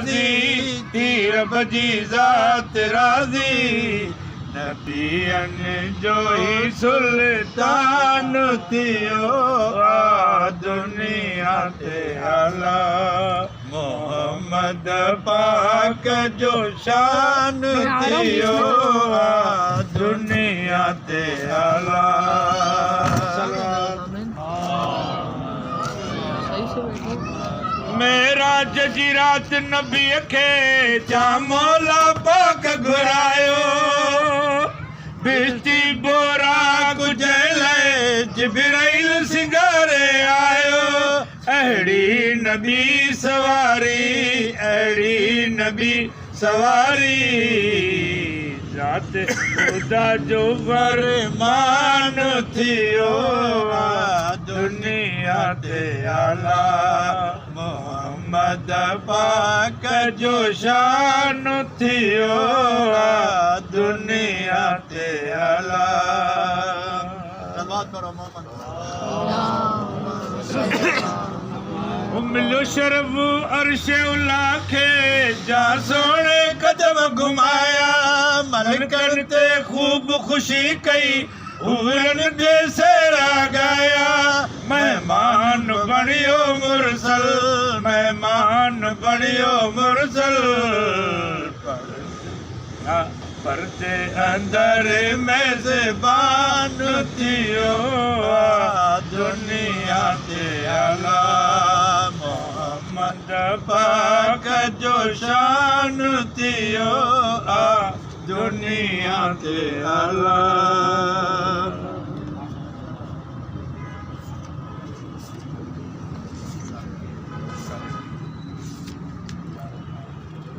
राजी तीर बजी जात राजी नबियन जो ही सुल्तान थियो आ दुनिया ते आला मोहम्मद पाक जो शान थियो आ दुनिया ते आला मेरा जजीरात नबी खे जा मौला पाक घुरायो बिस्ती बोरा गुजल जिब्राइल सिंगारे आयो अहड़ी नबी नबी सवारी जात खुदा जो फरमान थियो दुनिया ते आला मोहम्मद पाक जो शान थियो दुनिया ते आला मिलो शरफ अर्श उलाखे जा सोने कदम घुमाया मन करते खूब खुशी कई हुरन दे सेरा गाया मेहमान बनियो मुरसल परते अंदर मेज़बान थियो दुनिया ते आला मोहम्मद पाक जो शान थियो दुनिया ते आला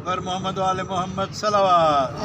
पर मोहम्मद वाले मोहम्मद सलावत